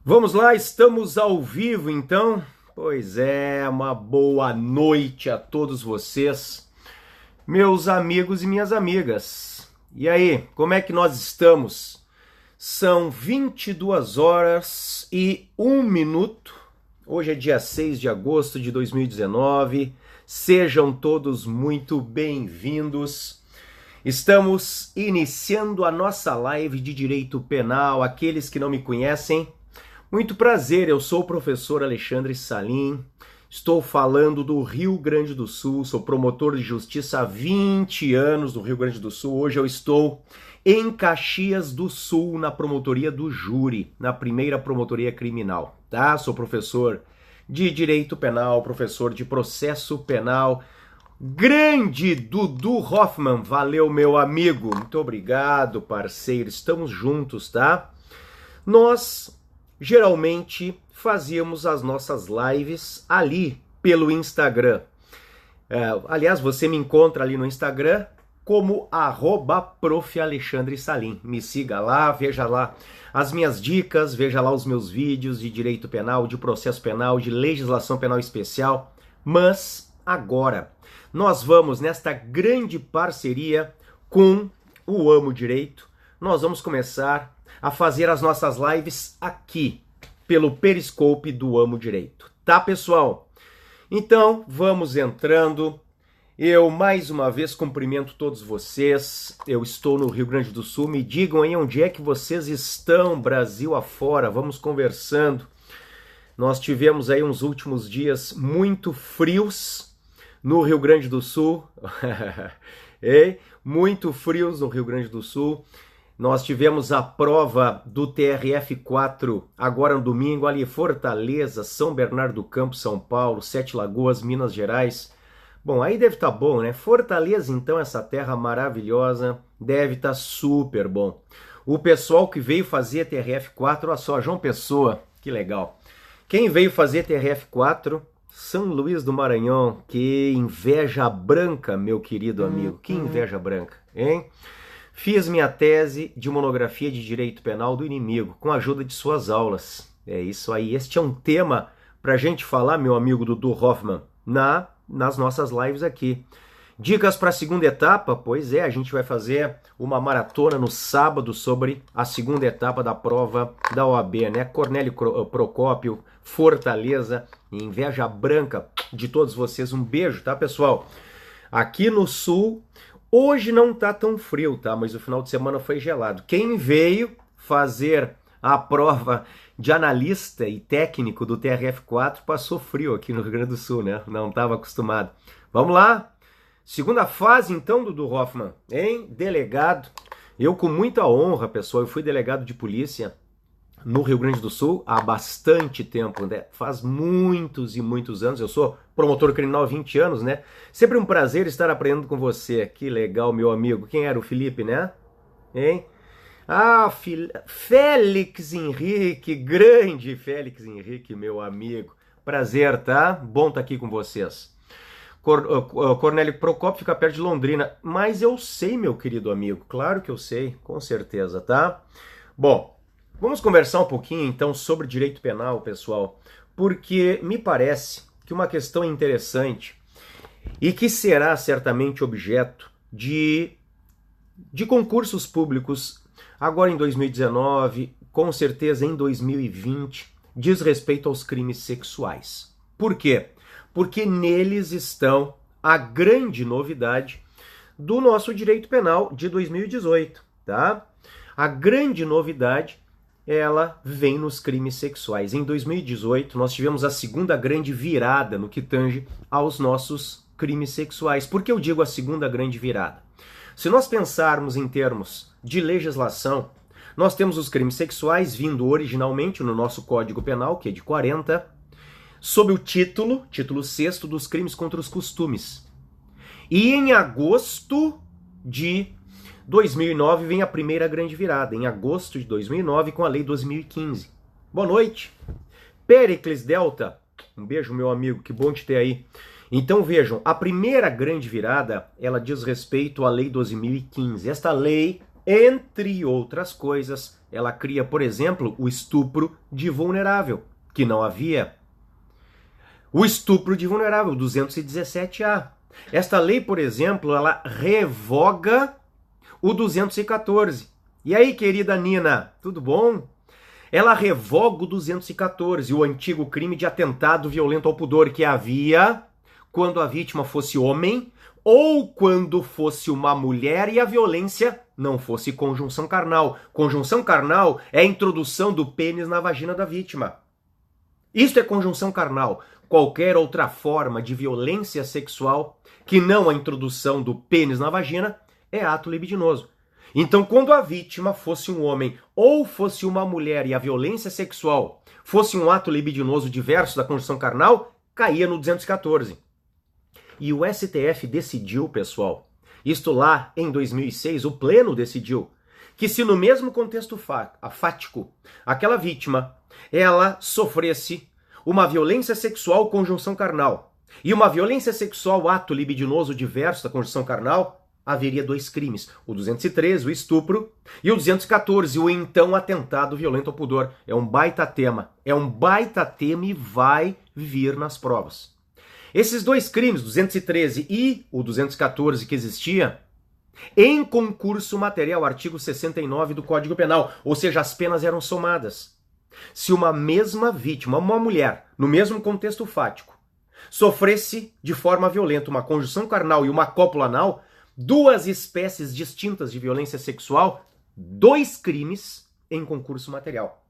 Vamos lá, estamos ao vivo então? Pois é, uma boa noite a todos vocês, meus amigos e minhas amigas. E aí, como é que nós estamos? São 22 horas e 1 minuto. Hoje é dia 6 de agosto de 2019. Sejam todos muito bem-vindos. Estamos iniciando a nossa live de Direito Penal. Aqueles que não me conhecem, muito prazer, eu sou o professor Alexandre Salim, estou falando do Rio Grande do Sul, sou promotor de justiça há 20 anos do Rio Grande do Sul. Hoje eu estou em Caxias do Sul, na promotoria do júri, na primeira promotoria criminal, tá? Sou professor de Direito Penal, professor de Processo Penal. Grande Dudu Hoffman, valeu meu amigo, muito obrigado parceiro, estamos juntos, tá? Nós geralmente fazíamos as nossas lives ali pelo Instagram. Aliás, você me encontra ali no Instagram como @prof.alexandre.salim. Me siga lá, veja lá as minhas dicas, veja lá os meus vídeos de direito penal, de processo penal, de legislação penal especial. Mas agora nós vamos nesta grande parceria com o Amo Direito. Nós vamos começar a fazer as nossas lives aqui, pelo Periscope do Amo Direito. Tá, pessoal? Então, vamos entrando. Eu, mais uma vez, cumprimento todos vocês. Eu estou no Rio Grande do Sul. Me digam aí onde é que vocês estão, Brasil afora. Vamos conversando. Nós tivemos aí uns últimos dias muito frios no Rio Grande do Sul. Muito frios no Rio Grande do Sul. Nós tivemos a prova do TRF4 agora no domingo, ali Fortaleza, São Bernardo do Campo, São Paulo, Sete Lagoas, Minas Gerais. Bom, aí deve estar bom, né? Fortaleza, então, essa terra maravilhosa, deve estar super bom. O pessoal que veio fazer TRF4, olha só, João Pessoa, que legal. Quem veio fazer TRF4? São Luís do Maranhão. Que inveja branca, meu querido amigo, que inveja branca, hein? Fiz minha tese de monografia de direito penal do inimigo, com a ajuda de suas aulas. É isso aí, este é um tema para a gente falar, meu amigo Dudu Hoffman, nas nossas lives aqui. Dicas para a segunda etapa? Pois é, a gente vai fazer uma maratona no sábado sobre a segunda etapa da prova da OAB, né? Cornélio Procópio, Fortaleza, inveja branca de todos vocês. Um beijo, tá, pessoal? Aqui no Sul, hoje não tá tão frio, tá? Mas o final de semana foi gelado. Quem veio fazer a prova de analista e técnico do TRF4 passou frio aqui no Rio Grande do Sul, né? Não estava acostumado. Vamos lá? Segunda fase, então, Dudu Hoffman, hein? Delegado. Eu, com muita honra, pessoal, eu fui delegado de polícia no Rio Grande do Sul há bastante tempo, né? Faz muitos e muitos anos. Eu sou promotor criminal há 20 anos, né? Sempre um prazer estar aprendendo com você. Que legal, meu amigo. Quem era o Felipe, né? Hein? Ah, Félix Henrique, grande Félix Henrique, meu amigo. Prazer, tá? Bom estar aqui com vocês. Cornélio Procópio fica perto de Londrina. Mas eu sei, meu querido amigo. Claro que eu sei, com certeza, tá? Bom, vamos conversar um pouquinho, então, sobre direito penal, pessoal, porque me parece que uma questão interessante e que será certamente objeto de concursos públicos agora em 2019, com certeza em 2020, diz respeito aos crimes sexuais. Por quê? Porque neles estão a grande novidade do nosso direito penal de 2018, tá? A grande novidade, ela vem nos crimes sexuais. Em 2018, nós tivemos a segunda grande virada no que tange aos nossos crimes sexuais. Por que eu digo a segunda grande virada? Se nós pensarmos em termos de legislação, nós temos os crimes sexuais vindo originalmente no nosso Código Penal, que é de 40, sob o título 6º dos crimes contra os costumes. E em agosto de 2009 vem a primeira grande virada, em agosto de 2009, com a Lei 2015. Boa noite. Pericles Delta, um beijo, meu amigo, que bom te ter aí. Então vejam, a primeira grande virada, ela diz respeito à Lei 12.015. Esta lei Entre outras coisas, ela cria, por exemplo, o estupro de vulnerável, que não havia. O estupro de vulnerável, 217A. Esta lei, por exemplo, ela revoga o 214. E aí, querida Nina, tudo bom? Ela revoga o 214, o antigo crime de atentado violento ao pudor que havia quando a vítima fosse homem ou quando fosse uma mulher e a violência não fosse conjunção carnal. Conjunção carnal é a introdução do pênis na vagina da vítima. Isto é conjunção carnal. Qualquer outra forma de violência sexual que não a introdução do pênis na vagina é ato libidinoso. Então, quando a vítima fosse um homem ou fosse uma mulher e a violência sexual fosse um ato libidinoso diverso da conjunção carnal, caía no 214. E o STF decidiu, pessoal, isto lá em 2006, o Pleno decidiu, que se no mesmo contexto fático, aquela vítima, ela sofresse uma violência sexual conjunção carnal e uma violência sexual ato libidinoso diverso da conjunção carnal, haveria dois crimes, o 213, o estupro, e o 214, o então atentado violento ao pudor. É um baita tema e vai vir nas provas. Esses dois crimes, 213 e o 214 que existia, em concurso material, artigo 69 do Código Penal, ou seja, as penas eram somadas. Se uma mesma vítima, uma mulher, no mesmo contexto fático, sofresse de forma violenta uma conjunção carnal e uma cópula anal, duas espécies distintas de violência sexual, dois crimes em concurso material.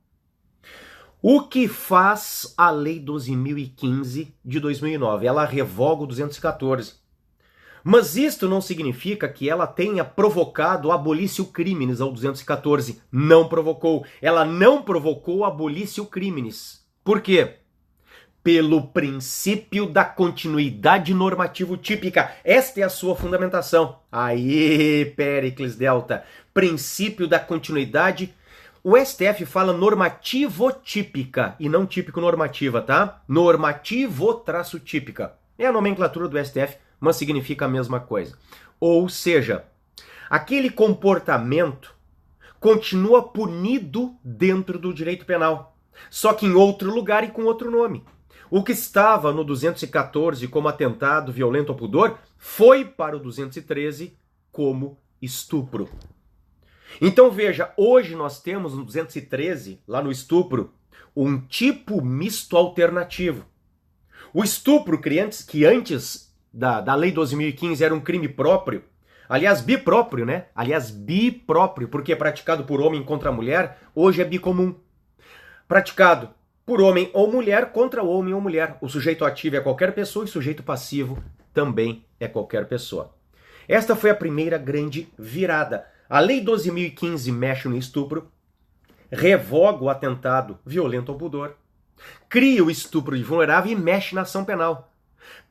O que faz a Lei 12.015 de 2009? Ela revoga o 214. Mas isto não significa que ela tenha provocado abolício crimes ao 214. Não provocou. Ela não provocou abolício crimes. Por quê? Pelo princípio da continuidade normativo típica. Esta é a sua fundamentação. Aí, Péricles Delta. Princípio da continuidade. O STF fala normativo-típica e não típico-normativa, tá? Normativo-típica. É a nomenclatura do STF, mas significa a mesma coisa. Ou seja, aquele comportamento continua punido dentro do direito penal, só que em outro lugar e com outro nome. O que estava no 214 como atentado violento ao pudor foi para o 213 como estupro. Então veja, hoje nós temos no 213, lá no estupro, um tipo misto alternativo. O estupro, que antes da Lei 12.015 era um crime próprio, aliás, bipróprio, né? Aliás, bipróprio, porque é praticado por homem contra mulher, hoje é bicomum. Praticado por homem ou mulher contra homem ou mulher. O sujeito ativo é qualquer pessoa e o sujeito passivo também é qualquer pessoa. Esta foi a primeira grande virada. A Lei 12.015 mexe no estupro, revoga o atentado violento ao pudor, cria o estupro de vulnerável e mexe na ação penal.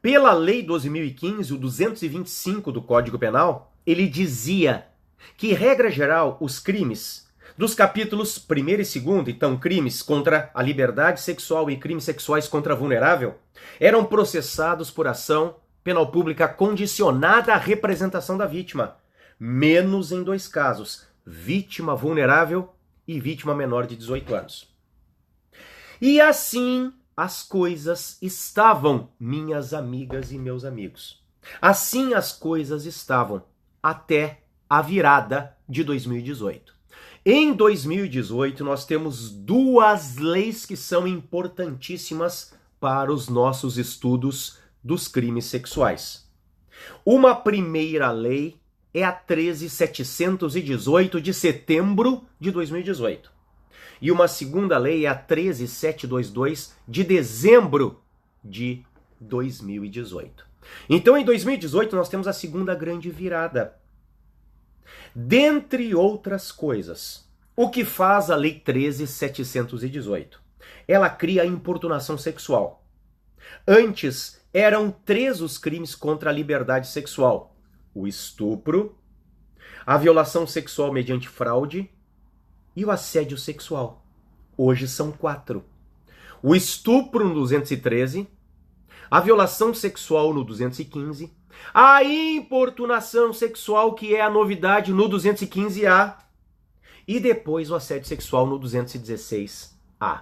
Pela Lei 12.015, o 225 do Código Penal, ele dizia que, regra geral, os crimes dos capítulos 1º e 2º, então crimes contra a liberdade sexual e crimes sexuais contra a vulnerável, eram processados por ação penal pública condicionada à representação da vítima, menos em dois casos, vítima vulnerável e vítima menor de 18 anos. E assim as coisas estavam, minhas amigas e meus amigos. Assim as coisas estavam até a virada de 2018. Em 2018, nós temos duas leis que são importantíssimas para os nossos estudos dos crimes sexuais. Uma primeira lei é a 13.718 de setembro de 2018. E uma segunda lei é a 13.722 de dezembro de 2018. Então, em 2018, nós temos a segunda grande virada. Dentre outras coisas, o que faz a Lei 13.718? Ela cria a importunação sexual. Antes, eram 3 os crimes contra a liberdade sexual: o estupro, a violação sexual mediante fraude e o assédio sexual. Hoje são 4. O estupro no 213, a violação sexual no 215 A importunação sexual, que é a novidade no 215A, e depois o assédio sexual no 216A.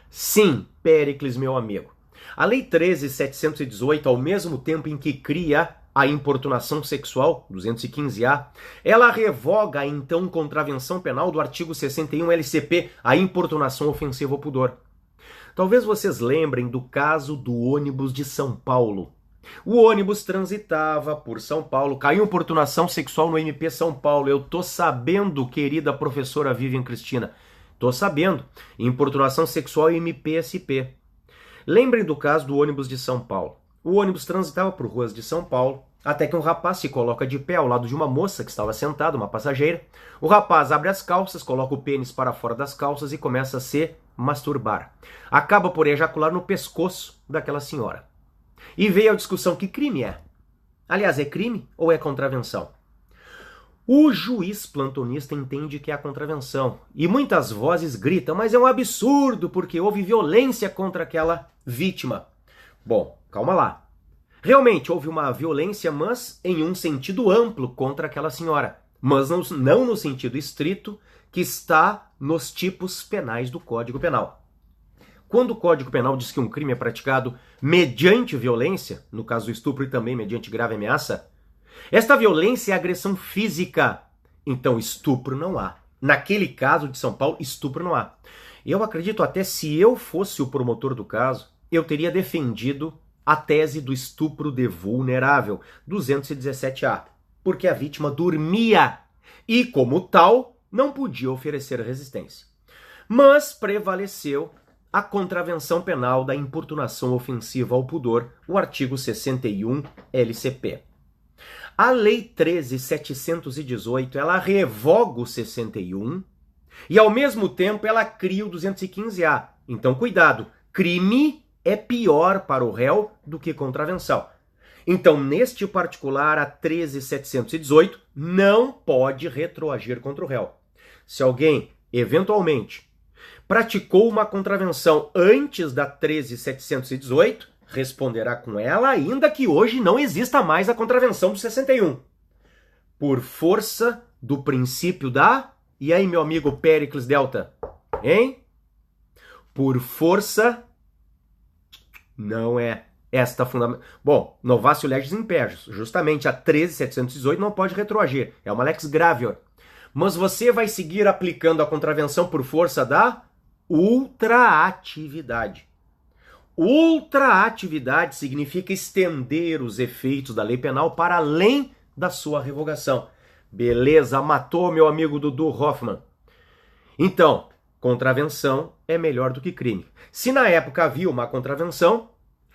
Sim, Péricles, meu amigo. A Lei 13.718, ao mesmo tempo em que cria a importunação sexual, 215A, ela revoga a então contravenção penal do artigo 61 LCP, a importunação ofensiva ao pudor. Talvez vocês lembrem do caso do ônibus de São Paulo. O ônibus transitava por São Paulo, caiu importunação sexual no MP São Paulo. Eu tô sabendo, querida professora Vivian Cristina, tô sabendo. Importunação sexual MPSP. Lembrem do caso do ônibus de São Paulo. O ônibus transitava por ruas de São Paulo, até que um rapaz se coloca de pé ao lado de uma moça que estava sentada, uma passageira. O rapaz abre as calças, coloca o pênis para fora das calças e começa a se masturbar. Acaba por ejacular no pescoço daquela senhora. E veio a discussão: que crime é? Aliás, é crime ou é contravenção? O juiz plantonista entende que é a contravenção. E muitas vozes gritam: mas é um absurdo, porque houve violência contra aquela vítima. Bom, calma lá. Realmente houve uma violência, mas em um sentido amplo contra aquela senhora. Mas não no sentido estrito que está nos tipos penais do Código Penal. Quando o Código Penal diz que um crime é praticado mediante violência, no caso do estupro e também mediante grave ameaça, esta violência é agressão física. Então estupro não há. Naquele caso de São Paulo, estupro não há. Eu acredito até, se eu fosse o promotor do caso, eu teria defendido a tese do estupro de vulnerável, 217A, porque a vítima dormia e, como tal, não podia oferecer resistência. Mas prevaleceu a contravenção penal da importunação ofensiva ao pudor, o artigo 61 LCP. A Lei 13.718, ela revoga o 61 e, ao mesmo tempo, ela cria o 215A. Então, cuidado, crime é pior para o réu do que contravenção. Então, neste particular, a 13.718 não pode retroagir contra o réu. Se alguém, eventualmente, praticou uma contravenção antes da 13.718, responderá com ela, ainda que hoje não exista mais a contravenção do 61. Por força do princípio da... E aí, meu amigo Péricles Delta? Hein? Por força... Não é esta fundamental. Bom, novatio legis imperius. Justamente a 13.718 não pode retroagir. É uma lex gravior. Mas você vai seguir aplicando a contravenção por força da ultraatividade. Ultraatividade significa estender os efeitos da lei penal para além da sua revogação. Beleza, matou meu amigo Dudu Hoffman. Então, contravenção é melhor do que crime. Se na época havia uma contravenção,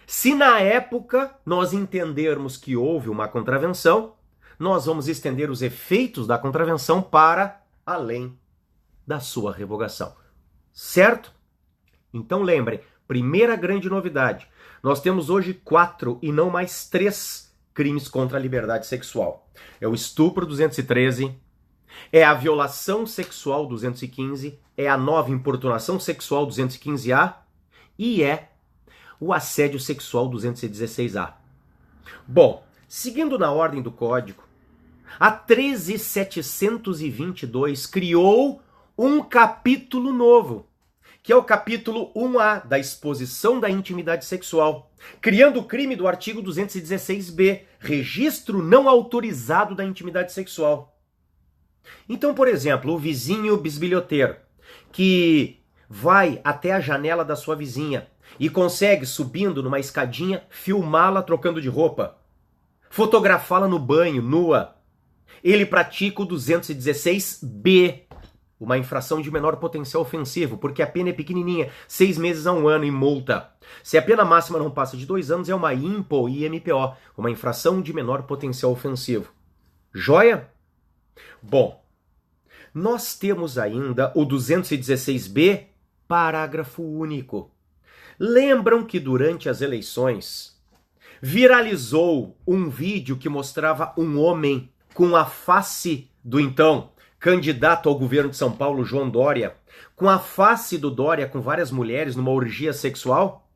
se na época nós entendermos que houve uma contravenção, nós vamos estender os efeitos da contravenção para além da sua revogação. Certo? Então lembrem, primeira grande novidade, nós temos hoje 4 e não mais 3 crimes contra a liberdade sexual. É o estupro 213, é a violação sexual 215, é a nova importunação sexual 215A e é o assédio sexual 216A. Bom, seguindo na ordem do código, a 13.722 criou um capítulo novo, que é o capítulo 1A da exposição da intimidade sexual, criando o crime do artigo 216B, registro não autorizado da intimidade sexual. Então, por exemplo, o vizinho bisbilhoteiro, que vai até a janela da sua vizinha e consegue, subindo numa escadinha, filmá-la trocando de roupa, fotografá-la no banho, nua, ele pratica o 216B, uma infração de menor potencial ofensivo, porque a pena é pequenininha, 6 meses a 1 ano e multa. Se a pena máxima não passa de 2 anos, é uma IMPO, IMPO, uma infração de menor potencial ofensivo. Joia? Bom, nós temos ainda o 216B, parágrafo único. Lembram que durante as eleições viralizou um vídeo que mostrava um homem com a face do então candidato ao governo de São Paulo, João Dória, com a face do Dória com várias mulheres numa orgia sexual?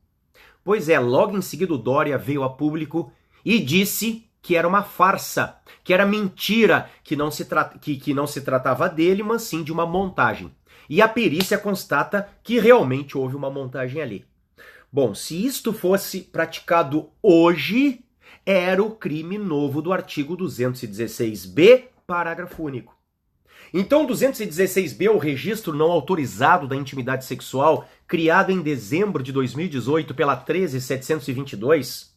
Pois é, logo em seguida o Dória veio a público e disse que era uma farsa, que era mentira, que não se tratava dele, mas sim de uma montagem. E a perícia constata que realmente houve uma montagem ali. Bom, se isto fosse praticado hoje, era o crime novo do artigo 216b, parágrafo único. Então, 216b, o registro não autorizado da intimidade sexual, criado em dezembro de 2018 pela 13.722,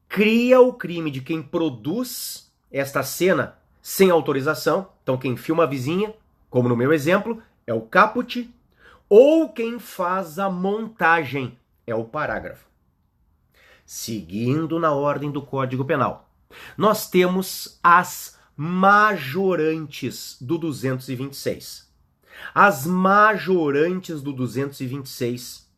cria o crime de quem produz esta cena sem autorização. Então, quem filma a vizinha, como no meu exemplo, é o caput, ou quem faz a montagem, é o parágrafo. Seguindo na ordem do Código Penal, nós temos as majorantes do 226. As majorantes do 226,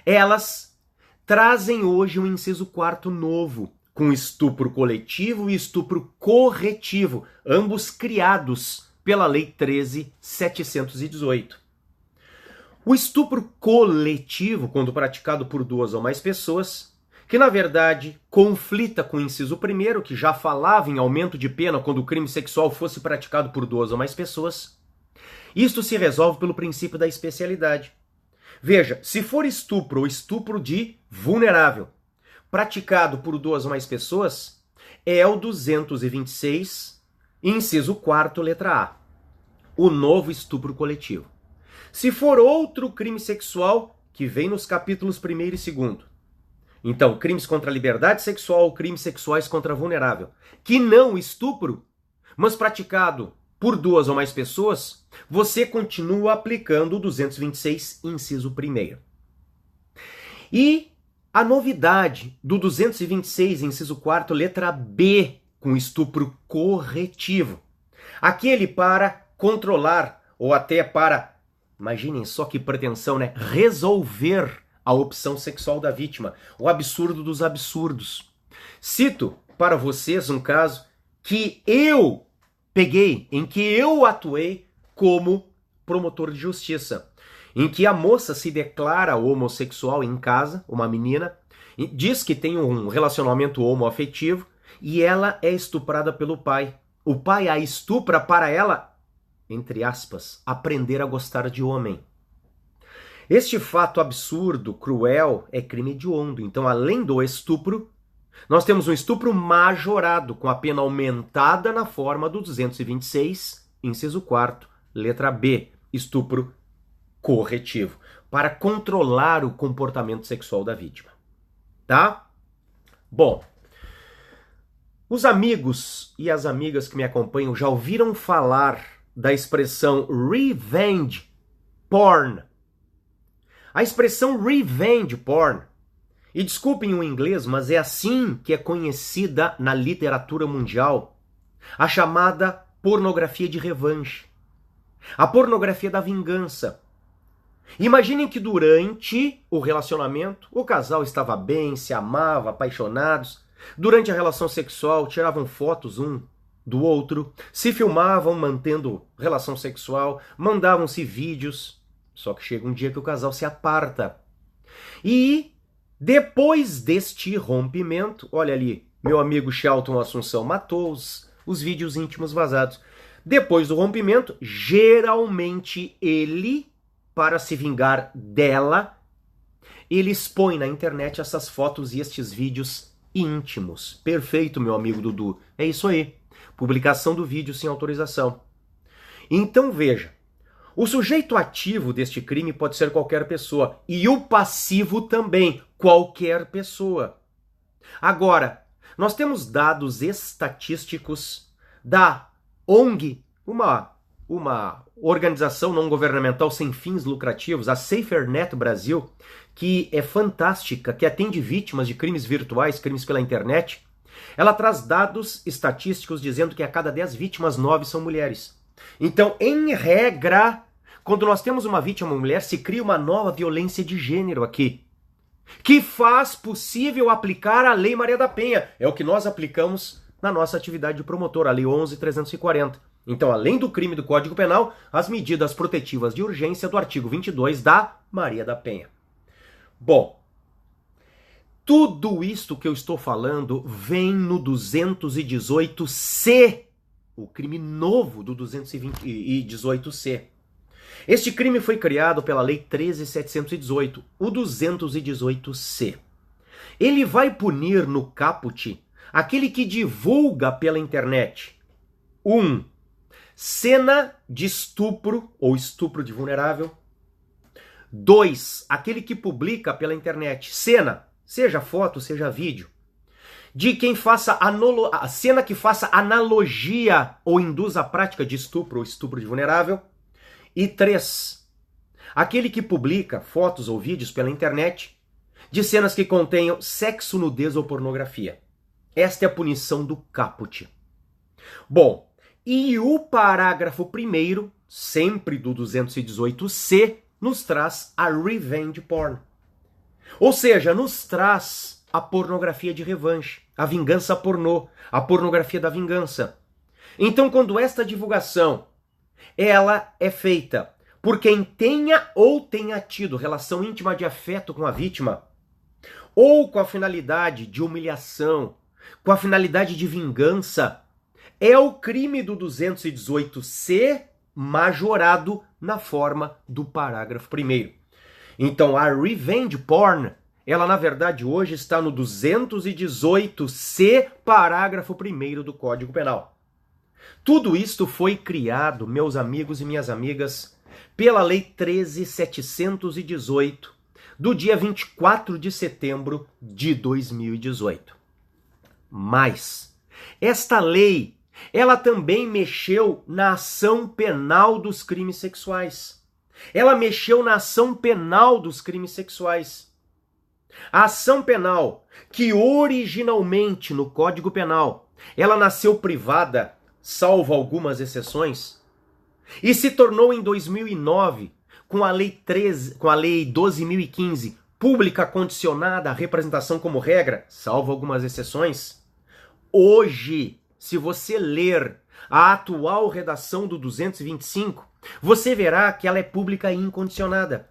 elas trazem hoje um inciso 4º novo, com estupro coletivo e estupro corretivo, ambos criados pela Lei 13.718. O estupro coletivo, quando praticado por 2 ou mais pessoas, que na verdade conflita com o inciso 1º, que já falava em aumento de pena quando o crime sexual fosse praticado por 2 ou mais pessoas. Isto se resolve pelo princípio da especialidade. Veja, se for estupro ou estupro de vulnerável, praticado por 2 ou mais pessoas, é o 226, inciso 4º, letra A, o novo estupro coletivo. Se for outro crime sexual, que vem nos capítulos 1º e 2º, então, crimes contra a liberdade sexual, crimes sexuais contra vulnerável, que não estupro, mas praticado por 2 ou mais pessoas, você continua aplicando o 226, inciso 1º. E a novidade do 226, inciso 4º, letra B, com estupro corretivo. Aquele para controlar, ou até para, imaginem só que pretensão, né? Resolver a opção sexual da vítima, o absurdo dos absurdos. Cito para vocês um caso que eu peguei, em que eu atuei como promotor de justiça, em que a moça se declara homossexual em casa, uma menina, diz que tem um relacionamento homoafetivo e ela é estuprada pelo pai. O pai a estupra para ela, entre aspas, aprender a gostar de homem. Este fato absurdo, cruel, é crime hediondo. Então, além do estupro, nós temos um estupro majorado, com a pena aumentada na forma do 226, inciso 4º, letra B, estupro corretivo, para controlar o comportamento sexual da vítima. Tá? Bom, os amigos e as amigas que me acompanham já ouviram falar da expressão revenge porn. A expressão revenge porn, e desculpem o inglês, mas é assim que é conhecida na literatura mundial, a chamada pornografia de revanche, a pornografia da vingança. Imaginem que durante o relacionamento, o casal estava bem, se amava, apaixonados. Durante a relação sexual, tiravam fotos um do outro, se filmavam mantendo relação sexual, mandavam-se vídeos. Só que chega um dia que o casal se aparta. E depois deste rompimento, olha ali, meu amigo Shelton Assunção matou os vídeos íntimos vazados. Depois do rompimento, geralmente ele, para se vingar dela, ele expõe na internet essas fotos e estes vídeos íntimos. Perfeito, meu amigo Dudu. É isso aí. Publicação do vídeo sem autorização. Então veja, o sujeito ativo deste crime pode ser qualquer pessoa e o passivo também, qualquer pessoa. Agora, nós temos dados estatísticos da ONG, uma organização não governamental sem fins lucrativos, a SaferNet Brasil, que é fantástica, que atende vítimas de crimes virtuais, crimes pela internet. Ela traz dados estatísticos dizendo que a cada 10 vítimas, 9 são mulheres. Então, em regra, quando nós temos uma vítima mulher, se cria uma nova violência de gênero aqui, que faz possível aplicar a Lei Maria da Penha. É o que nós aplicamos na nossa atividade de promotor, a Lei 11.340. Então, além do crime do Código Penal, as medidas protetivas de urgência do artigo 22 da Maria da Penha. Bom, Tudo isto que eu estou falando vem no 218C, o crime novo do 218C. Este crime foi criado pela Lei 13.718, o 218C. Ele vai punir no caput aquele que divulga pela internet 1. Cena de estupro ou estupro de vulnerável. 2. Aquele que publica pela internet cena, seja foto, seja vídeo, de quem faça a cena que faça analogia ou induza a prática de estupro ou estupro de vulnerável. E 3. Aquele que publica fotos ou vídeos pela internet de cenas que contenham sexo, nudez ou pornografia. Esta é a punição do caput. Bom, e o parágrafo 1º, sempre do 218C, nos traz a revenge porn. Ou seja, nos traz a pornografia de revanche, a vingança pornô, a pornografia da vingança. Então, quando esta divulgação ela é feita por quem tenha ou tenha tido relação íntima de afeto com a vítima, ou com a finalidade de humilhação, com a finalidade de vingança, é o crime do 218C majorado na forma do parágrafo 1º. Então a revenge porn, ela na verdade hoje está no 218C, parágrafo 1º do Código Penal. Tudo isto foi criado, meus amigos e minhas amigas, pela Lei 13.718, do dia 24 de setembro de 2018. Mas esta lei, ela também mexeu na ação penal dos crimes sexuais. Ela mexeu na ação penal dos crimes sexuais. A ação penal, que originalmente no Código Penal, ela nasceu privada, salvo algumas exceções, e se tornou em 2009, com a Lei 12.015, pública condicionada à representação como regra, salvo algumas exceções. Hoje, se você ler a atual redação do 225, você verá que ela é pública e incondicionada.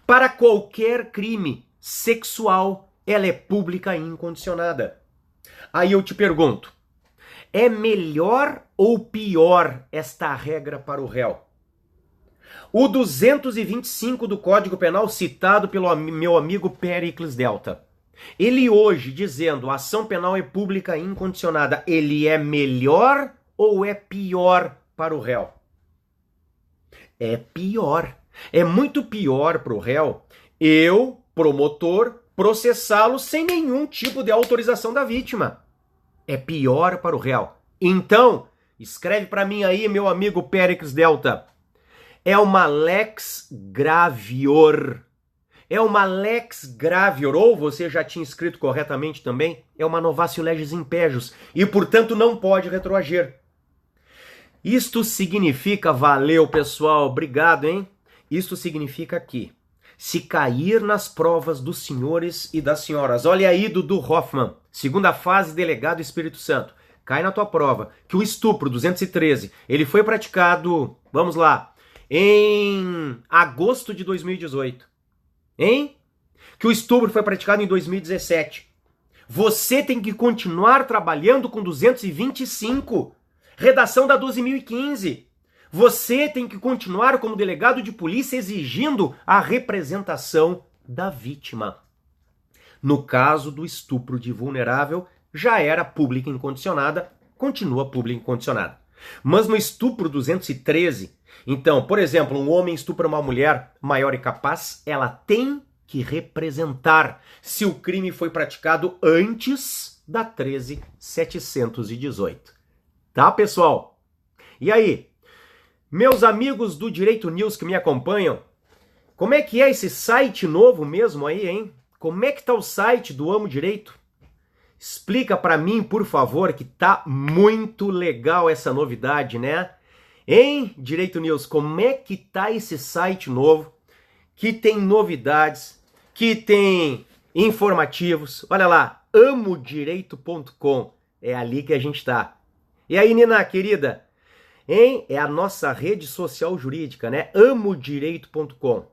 Para qualquer crime sexual, ela é pública e incondicionada. Aí eu te pergunto, é melhor ou pior esta regra para o réu? O 225 do Código Penal, citado pelo meu amigo Péricles Delta, ele hoje dizendo a ação penal é pública e incondicionada, ele é melhor ou é pior para o réu? É pior. É muito pior para o réu eu, promotor, processá-lo sem nenhum tipo de autorização da vítima. É pior para o réu. Então, escreve para mim aí, meu amigo Péricles Delta. É uma lex gravior. É uma lex gravior, ou você já tinha escrito corretamente também, é uma novatio legis impejus, e portanto não pode retroagir. Isto significa, valeu pessoal, obrigado, hein? Isto significa que, se cair nas provas dos senhores e das senhoras, olha aí Dudu Hoffmann, segunda fase, delegado Espírito Santo, cai na tua prova que o estupro 213, ele foi praticado, vamos lá, em agosto de 2018, hein? Que o estupro foi praticado em 2017. Você tem que continuar trabalhando com 225, redação da 12.015. Você tem que continuar como delegado de polícia exigindo a representação da vítima. No caso do estupro de vulnerável, já era pública incondicionada, continua pública incondicionada. Mas no estupro 213, então, por exemplo, um homem estupra uma mulher maior e capaz, ela tem que representar se o crime foi praticado antes da 13.718. Tá, pessoal? E aí, meus amigos do Direito News que me acompanham, como é que é esse site novo mesmo aí, hein? Como é que tá o site do Amo Direito? Explica para mim, por favor, que tá muito legal essa novidade, né? Hein, Direito News, como é que tá esse site novo, que tem novidades, que tem informativos? Olha lá, amodireito.com, é ali que a gente tá. E aí, Nina, querida, hein? É a nossa rede social jurídica, né? amodireito.com.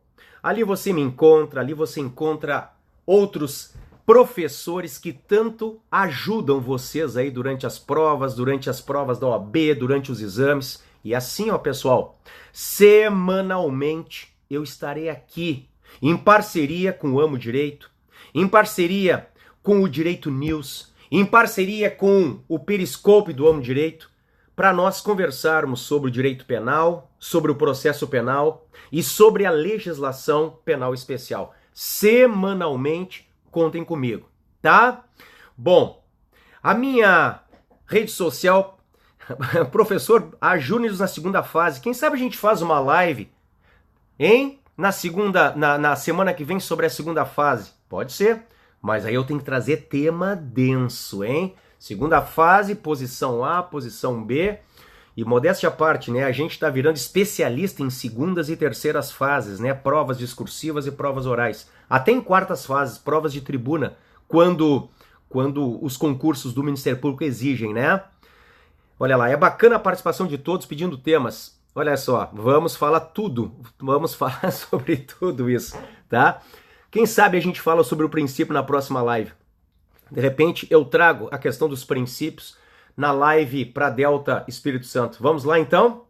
Ali você me encontra, ali você encontra outros professores que tanto ajudam vocês aí durante as provas da OAB, durante os exames. E assim, ó, pessoal, semanalmente eu estarei aqui em parceria com o Amo Direito, em parceria com o Direito News, em parceria com o Periscope do Amo Direito, para nós conversarmos sobre o direito penal, sobre o processo penal e sobre a legislação penal especial. Semanalmente, contem comigo, tá? Bom, a minha rede social, professor, ajude-nos na segunda fase. Quem sabe a gente faz uma live, hein? Na semana que vem sobre a segunda fase. Pode ser, mas aí eu tenho que trazer tema denso, hein? Segunda fase, posição A, posição B. E modéstia à parte, né? A gente tá virando especialista em segundas e terceiras fases, né? Provas discursivas e provas orais. Até em quartas fases, provas de tribuna, quando os concursos do Ministério Público exigem, né? Olha lá, é bacana a participação de todos pedindo temas. Olha só, vamos falar tudo. Vamos falar sobre tudo isso, tá? Quem sabe a gente fala sobre o princípio na próxima live. De repente eu trago a questão dos princípios na live para Delta Espírito Santo. Vamos lá então?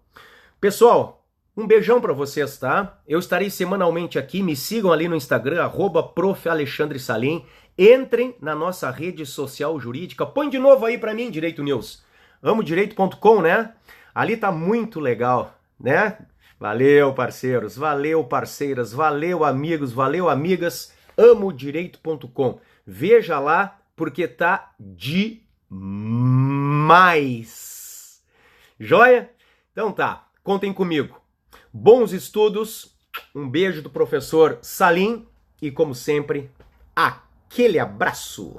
Pessoal, um beijão para vocês, tá? Eu estarei semanalmente aqui, me sigam ali no Instagram, @prof.alexandre_salim. Entrem na nossa rede social jurídica. Põe de novo aí para mim, Direito News. amodireito.com, né? Ali tá muito legal, né? Valeu, parceiros, valeu, parceiras, valeu, amigos, valeu, amigas. amodireito.com. Veja lá, porque tá demais. Joia? Então tá, contem comigo. Bons estudos, um beijo do professor Salim e, como sempre, aquele abraço.